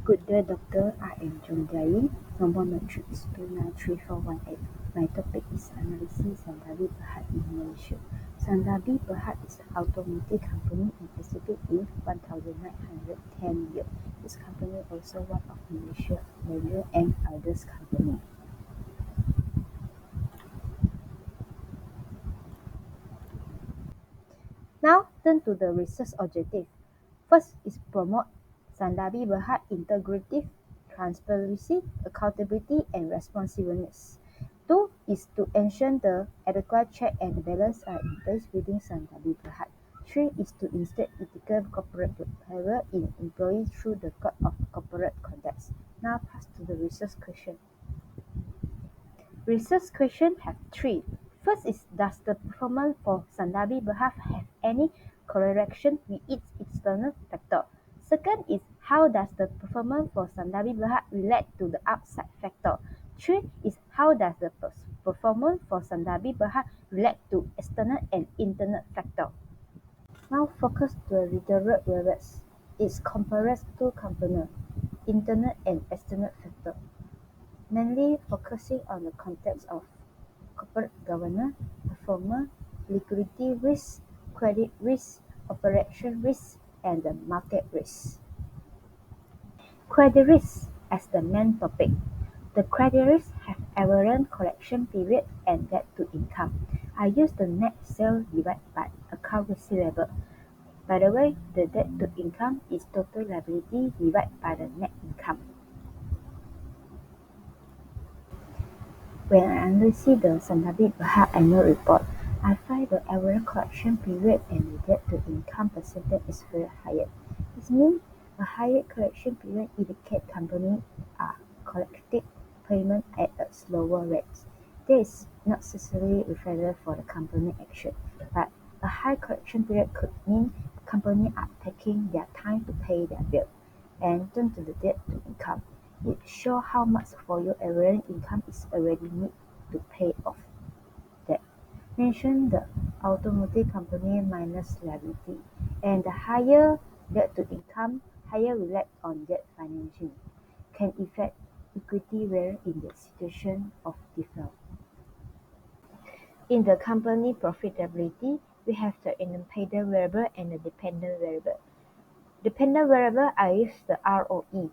Good day, doctor. I am Jai. Number matrix 293418. My topic is analysis Sandabi Berhad in Malaysia. Sandabi Berhad is an automotive company in Pacific in 1910 years. This company also one of Malaysia's major and eldest company. Now turn to the research objective. First is promote Sandabi Berhad integrity, transparency, accountability, and responsiveness. Two is to ensure the adequate check and balance are in place within Sandabi Berhad. Three is to instill ethical corporate behavior in employees through the code of corporate conduct. Now pass to the research question. Research questions have three. First is, does the performance for Sandabi Berhad have any correlation with its external factor? Second is, how does the performance for Sandabi Berhad relate to the outside factor? Three is, how does the performance for Sandabi Berhad relate to external and internal factor? Now focus to the literal variables. It compares two components, internal and external factor, mainly focusing on the context of corporate governance, performance, liquidity risk, credit risk, operation risk, and the market risk. Credit risk as the main topic. The credit risk have average collection period and debt to income. I use the net sales divided by account receivable. By the way, the debt to income is total liability divided by the net income. When I analyze the Sandabi Berhad annual report, I find the average collection period and the debt to income percentage is very higher. This means a higher collection period indicates companies are collecting payment at a slower rate. This is not necessarily reflected for the company action, but a high collection period could mean companies are taking their time to pay their bill. And turn to the debt to income. It shows how much for your average income is already need to pay off debt. Mention the automotive company minus liability, and the higher debt to income, higher relate on debt financing, can affect equity where in the situation of default. In the company profitability, we have the independent variable and the dependent variable. Dependent variable, I use the ROE.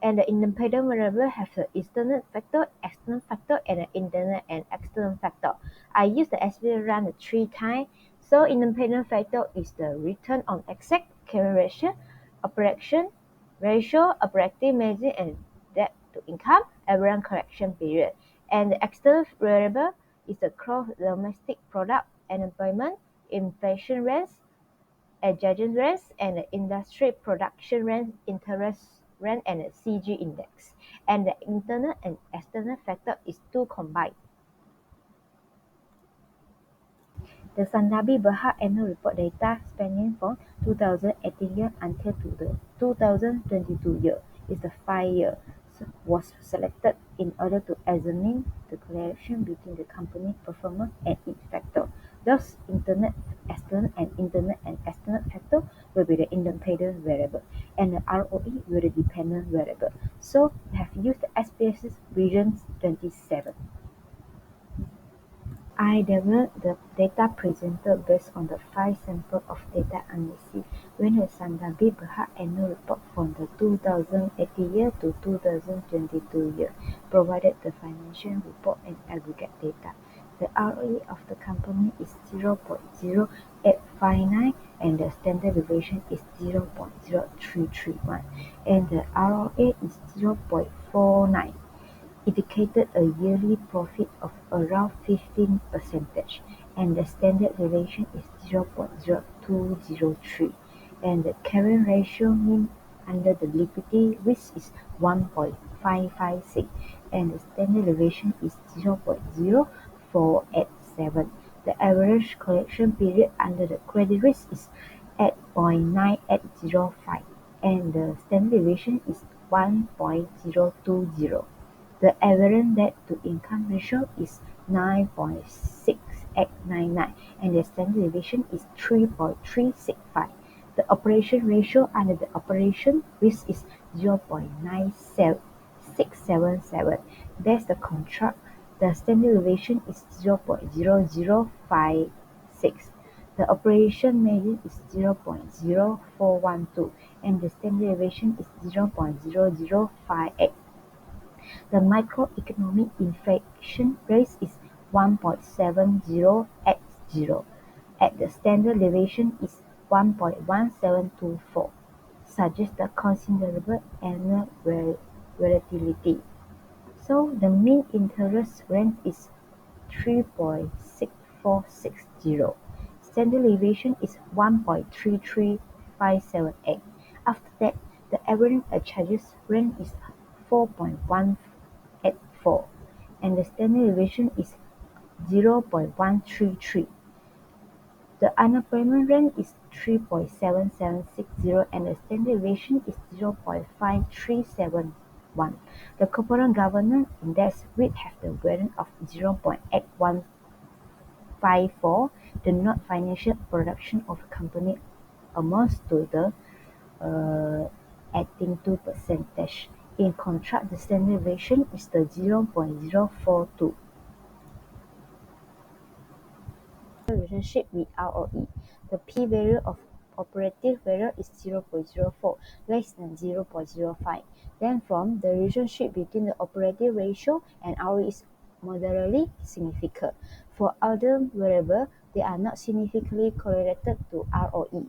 And the independent variable has the internal factor, external factor, and the internal and external factor. I use the SB run the 3 times. So independent factor is the return on asset, current ratio, operation ratio, operating margin, and debt to income, average collection period. And the external variable is the gross domestic product, unemployment, inflation rates, adjustment rates, and the industry production rate, interest rate, and the CG index. And the internal and external factor is two combined. The Sandabi Berhad annual report data spanning from 2018 year until to the 2022 year is the 5 year was selected in order to examine the correlation between the company performance and its factor. Thus, external and external factor will be the independent variable, and the ROE will be the dependent variable. So, we have used the SPSS Vision 27. I developed the data presented based on the 5 samples of data analysis when the Sandabi Berhad annual report from the 2018 year to 2022 year provided the financial report and aggregate data. The ROE of the company is 0.0859 and the standard deviation is 0.0331 and the ROA is 0.49. Indicated a yearly profit of around 15% and the standard deviation is 0.0203 and the current ratio mean under the liquidity risk is 1.556 and the standard deviation is 0.0487. The average collection period under the credit risk is 8.9805 and the standard deviation is 1.020. The average debt to income ratio is 9.6899 and the standard deviation is 3.365. The The operation ratio under the operation risk is 0.9677. That's the contract. The standard deviation is 0.0056. The operation margin is 0.0412 and the standard deviation is 0.0058. The microeconomic inflation rate is 1.7080 and the standard deviation is 1.1724, suggests a considerable annual volatility. So the mean interest rate is 3.6460. Standard deviation is 1.33578. After that, the average charges rate is 4.184 and the standard deviation is 0.133. The unemployment rate is 3.7760 and the standard deviation is 0.5371. The corporate governance index will have the variance of 0.8154. The non-financial production of a company amounts to the 18.2%. In contrast, the standard deviation is the 0.042. Relationship with ROE. The p-value of operative variable is 0.04, less than 0.05. Then from the relationship between the operative ratio and ROE is moderately significant. For other variables, they are not significantly correlated to ROE.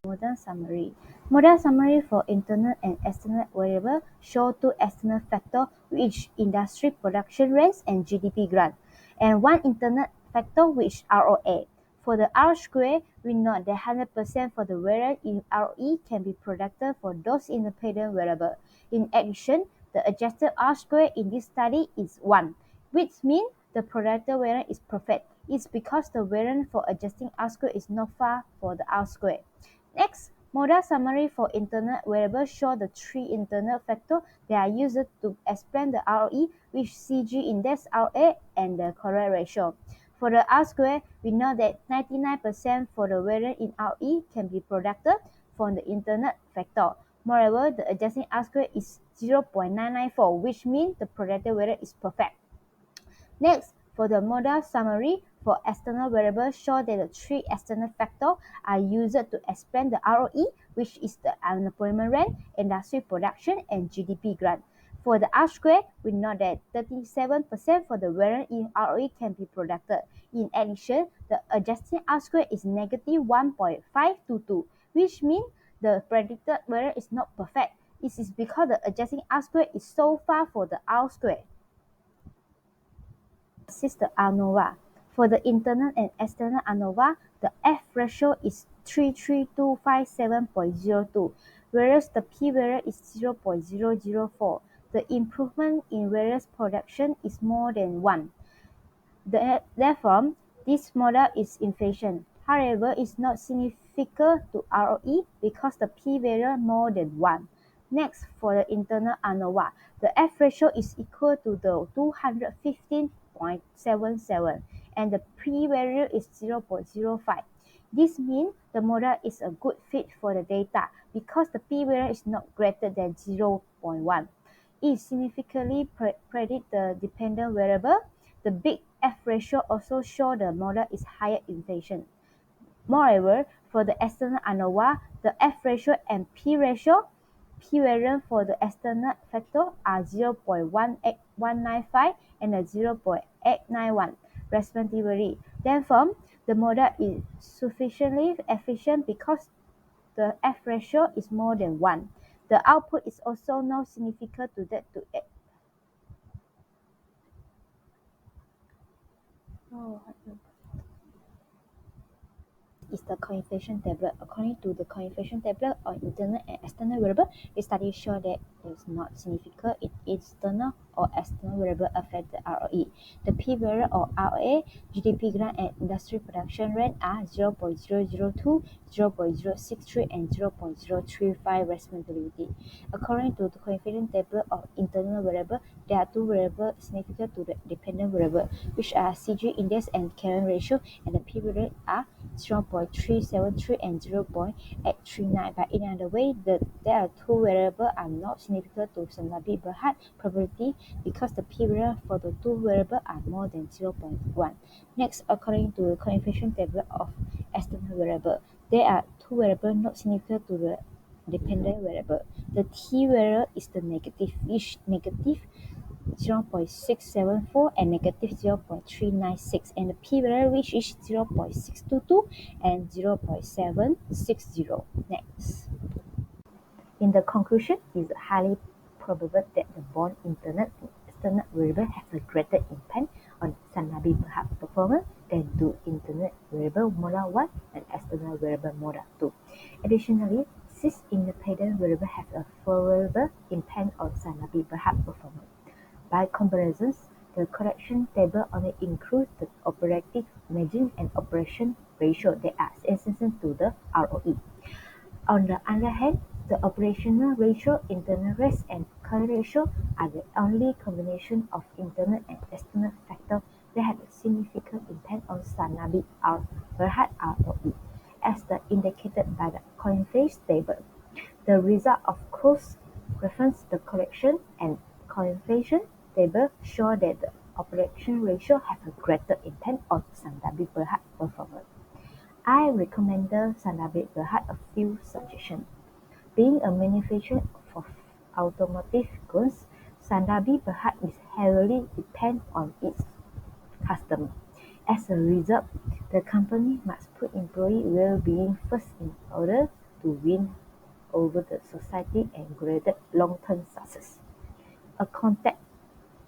Model summary. Model summary for internal and external variables show two external factors which industry production rates and GDP growth, and one internal factor which ROA. For the R square, we note that 100% for the variance in ROE can be predicted for those independent variables. In addition, the adjusted R square in this study is 1, which means the predicted variance is perfect. It's because the variance for adjusting R square is not far for the R square. Next, model summary for internal variables show the three internal factors that are used to explain the ROE, which CG index, ROA, and the correct ratio. For the R square, we know that 99% for the variance in ROE can be predicted from the internal factor. Moreover, the adjusting R square is 0.994, which means the predicted variance is perfect. Next, for the model summary for external variables show that the three external factors are used to explain the ROE, which is the unemployment rate, industry production, and GDP growth. For the R square, we know that 37% for the variance in ROE can be predicted. In addition, the adjusting R square is negative 1.522, which means the predicted variance is not perfect. This is because the adjusting R square is so far for the R square. This is the ANOVA. For the internal and external ANOVA, the F ratio is 33257.02, whereas the p-value is 0.004. The improvement in various production is more than 1. Therefore, this model is efficient. However, it's not significant to ROE because the p-value more than 1. Next, for the internal ANOVA, the F ratio is equal to the 215.77 and the p-value is 0.05. This means the model is a good fit for the data because the p-value is not greater than 0.1. It significantly predicts the dependent variable. The big F ratio also shows the model is higher inflation. Moreover, for the external ANOVA, the F ratio and P ratio, P variance for the external factor are 0.18195 and 0.891 respectively. Therefore, the model is sufficiently efficient because the F ratio is more than 1. The output is also not significant to that to is the coefficient table. According to the coefficient table on internal and external variable, the study show that it is not significant in external or external variable affect the ROE. The P-variable or ROA, GDP growth and industry production rate are 0.002, 0.063, and 0.035 respectively. According to the coefficient table of internal variable, there are two variables significant to the dependent variable, which are CG index and current ratio, and the P-variable are 0.373 and 0.839. But in another way, there are two variables are not significant to Sanabi-Berhat probability because the p-value for the two variables are more than 0.1. Next, according to the coefficient table of external variable, there are two variables not significant to the dependent variable. The t-variable is the negative, which negative 0.674 and negative 0.396, and the p-value which is 0.622 and 0.760. Next. In the conclusion, it is highly probable that the bond internal and external variable have a greater impact on Sanabi-Berhat performance than do internal variable model 1 and external variable model 2. Additionally, six independent variables have a favorable impact on Sanabi-Berhat performance. By comparison, the correction table only includes the operating margin and operation ratio that are essential to the ROE. On the other hand, the operational ratio, internal rates, and current ratio are the only combination of internal and external factors that have a significant impact on Sanabi-Berhat ROE, as indicated by the coefficient table. The result of cross-reference the correction and coefficient table show that the operation ratio have a greater impact on Sanabi-Berhat performance. I recommend Sanabi-Berhat a few suggestions. Being a manufacturer for automotive goods, Sanabi-Berhat is heavily dependent on its customers. As a result, the company must put employee well-being first in order to win over the society and create long-term success. A contact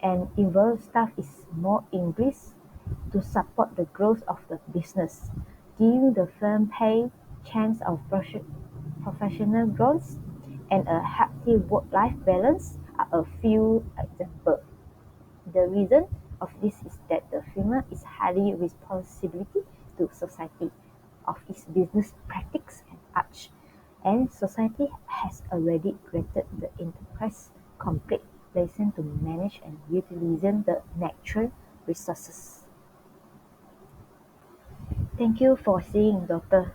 and involved staff is more increased to support the growth of the business, giving the firm pay chance of professional growth and a healthy work-life balance are a few examples. The reason of this is that the firm is highly responsible to society of its business practice and arts, and society has already granted the enterprise complete license to manage and utilize the natural resources. Thank you for seeing, Doctor.